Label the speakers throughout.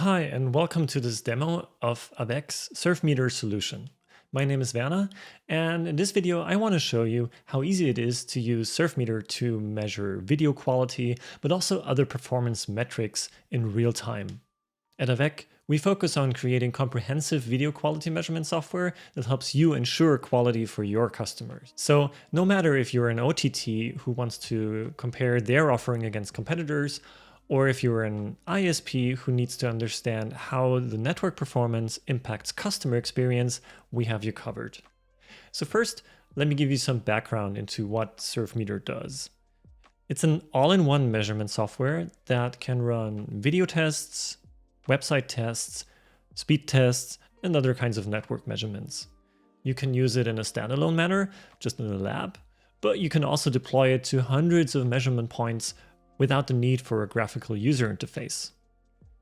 Speaker 1: Hi, and welcome to this demo of AVEQ's Surfmeter solution. My name is Werner, and in this video I want to show you how easy it is to use Surfmeter to measure video quality, but also other performance metrics in real time. At AVEQ, we focus on creating comprehensive video quality measurement software that helps you ensure quality for your customers. So no matter if you're an OTT who wants to compare their offering against competitors, or if you're an ISP who needs to understand how the network performance impacts customer experience, we have you covered. So first, let me give you some background into what Surfmeter does. It's an all-in-one measurement software that can run video tests, website tests, speed tests, and other kinds of network measurements. You can use it in a standalone manner, just in a lab, but you can also deploy it to hundreds of measurement points without the need for a graphical user interface.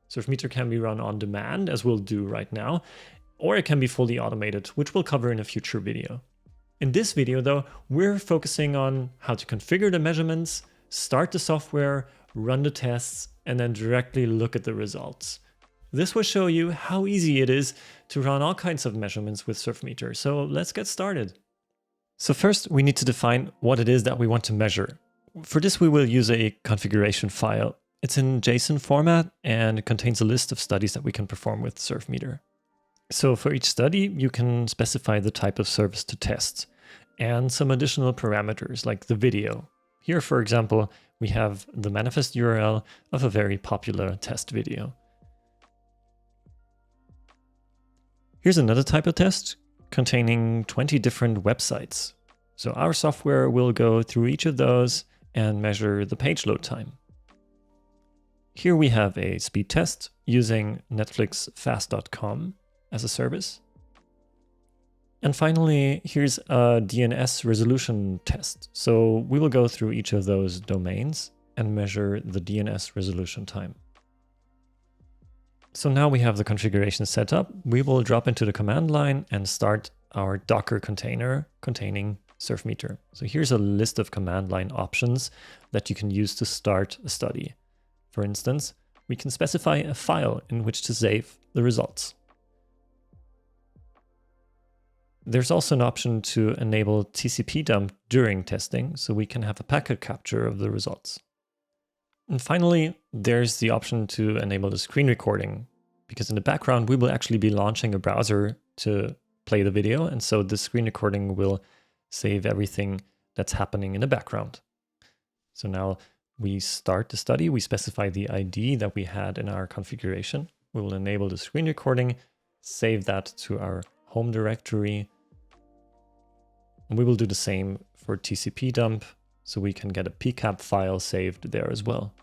Speaker 1: Surfmeter can be run on demand, as we'll do right now, or it can be fully automated, which we'll cover in a future video. In this video, though, we're focusing on how to configure the measurements, start the software, run the tests, and then directly look at the results. This will show you how easy it is to run all kinds of measurements with Surfmeter, so let's get started. So first, we need to define what it is that we want to measure. For this, we will use a configuration file. It's in JSON format and it contains a list of studies that we can perform with Surfmeter. So for each study, you can specify the type of service to test and some additional parameters like the video. Here, for example, we have the manifest URL of a very popular test video. Here's another type of test containing 20 different websites. So our software will go through each of those and measure the page load time. Here we have a speed test using netflixfast.com as a service. And finally, here's a DNS resolution test. So we will go through each of those domains and measure the DNS resolution time. So now we have the configuration set up. We will drop into the command line and start our Docker container containing Surfmeter. So here's a list of command line options that you can use to start a study. For instance, we can specify a file in which to save the results. There's also an option to enable TCP dump during testing, so we can have a packet capture of the results. And finally, there's the option to enable the screen recording, because in the background, we will actually be launching a browser to play the video, and so the screen recording will save everything that's happening in the background. So now we start the study, we specify the ID that we had in our configuration. We will enable the screen recording, save that to our home directory. And we will do the same for TCP dump, so we can get a PCAP file saved there as well.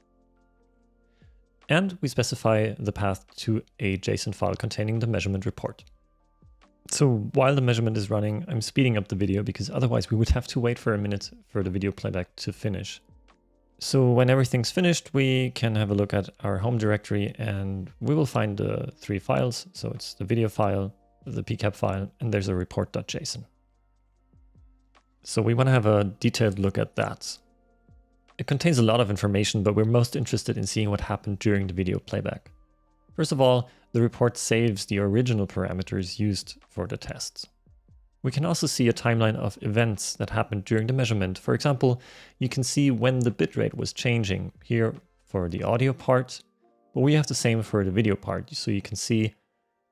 Speaker 1: And we specify the path to a JSON file containing the measurement report. So while the measurement is running, I'm speeding up the video because otherwise we would have to wait for a minute for the video playback to finish. So when everything's finished, we can have a look at our home directory and we will find the three files. So it's the video file, the PCAP file, and there's a report.json. So we want to have a detailed look at that. It contains a lot of information, but we're most interested in seeing what happened during the video playback. First of all, the report saves the original parameters used for the tests. We can also see a timeline of events that happened during the measurement. For example, you can see when the bitrate was changing here for the audio part, but we have the same for the video part. So you can see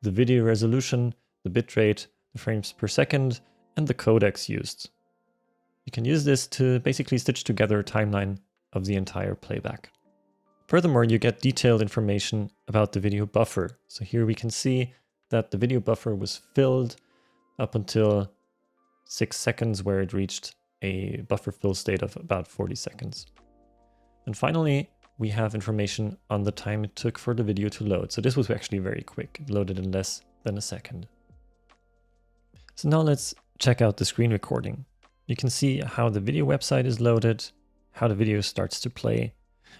Speaker 1: the video resolution, the bitrate, the frames per second, and the codecs used. You can use this to basically stitch together a timeline of the entire playback. Furthermore, you get detailed information about the video buffer. So here we can see that the video buffer was filled up until 6 seconds, where it reached a buffer fill state of about 40 seconds. And finally, we have information on the time it took for the video to load. So this was actually very quick. It loaded in less than a second. So now let's check out the screen recording. You can see how the video website is loaded, how the video starts to play.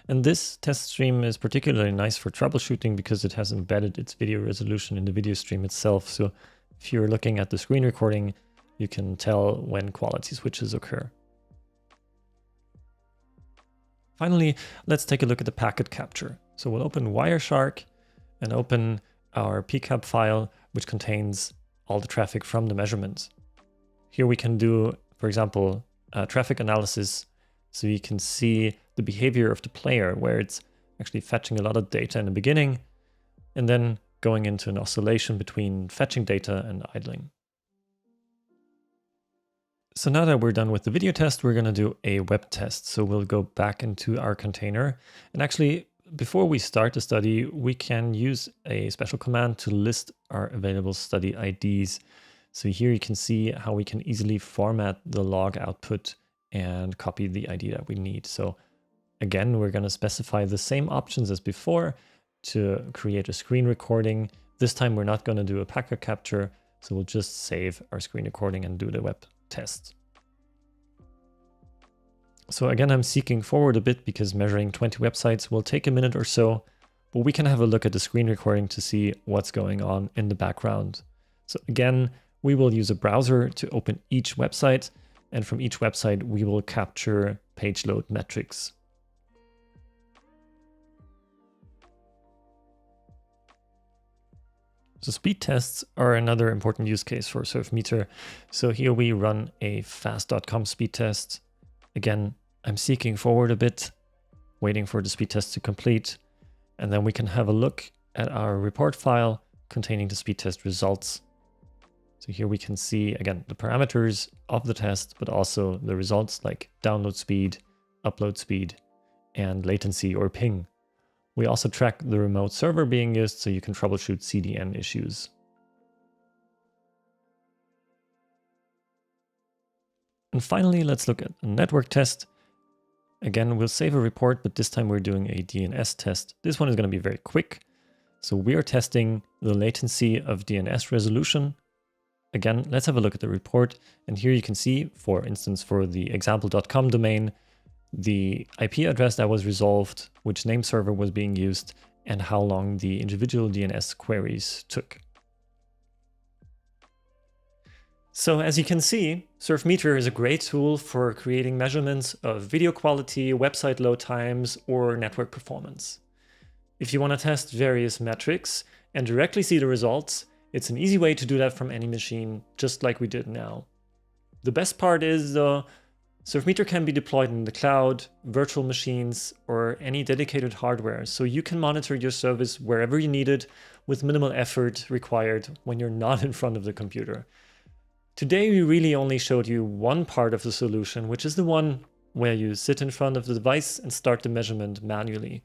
Speaker 1: And this test stream is particularly nice for troubleshooting because it has embedded its video resolution in the video stream itself. So if you're looking at the screen recording, you can tell when quality switches occur. Finally, let's take a look at the packet capture. So we'll open Wireshark and open our PCAP file, which contains all the traffic from the measurements. Here we can do, for example, traffic analysis, so you can see the behavior of the player, where it's actually fetching a lot of data in the beginning, and then going into an oscillation between fetching data and idling. So now that we're done with the video test, we're going to do a web test. So we'll go back into our container. And actually, before we start the study, we can use a special command to list our available study IDs. So here you can see how we can easily format the log output and copy the ID that we need. So again, we're going to specify the same options as before to create a screen recording. This time we're not going to do a packet capture, so we'll just save our screen recording and do the web test. So again, I'm seeking forward a bit because measuring 20 websites will take a minute or so, but we can have a look at the screen recording to see what's going on in the background. So again, we will use a browser to open each website, and from each website we will capture page load metrics. So speed tests are another important use case for Surfmeter. So here we run a fast.com speed test. Again, I'm seeking forward a bit, waiting for the speed test to complete. And then we can have a look at our report file containing the speed test results. So here we can see, again, the parameters of the test, but also the results like download speed, upload speed, and latency or ping. We also track the remote server being used, so you can troubleshoot CDN issues. And finally, let's look at a network test. Again, we'll save a report, but this time we're doing a DNS test. This one is going to be very quick. So we are testing the latency of DNS resolution. Again, let's have a look at the report. And here you can see, for instance, for the example.com domain, the IP address that was resolved, which name server was being used, and how long the individual DNS queries took. So as you can see, Surfmeter is a great tool for creating measurements of video quality, website load times, or network performance. If you want to test various metrics and directly see the results, it's an easy way to do that from any machine, just like we did now. The best part is, though, Surfmeter can be deployed in the cloud, virtual machines, or any dedicated hardware, so you can monitor your service wherever you need it with minimal effort required when you're not in front of the computer. Today we really only showed you one part of the solution, which is the one where you sit in front of the device and start the measurement manually.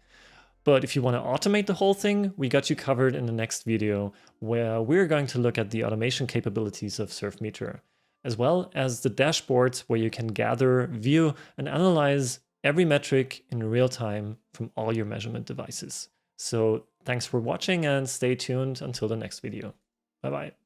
Speaker 1: But if you want to automate the whole thing, we got you covered in the next video, where we're going to look at the automation capabilities of Surfmeter, as well as the dashboards where you can gather, view, and analyze every metric in real time from all your measurement devices. So thanks for watching and stay tuned until the next video. Bye-bye.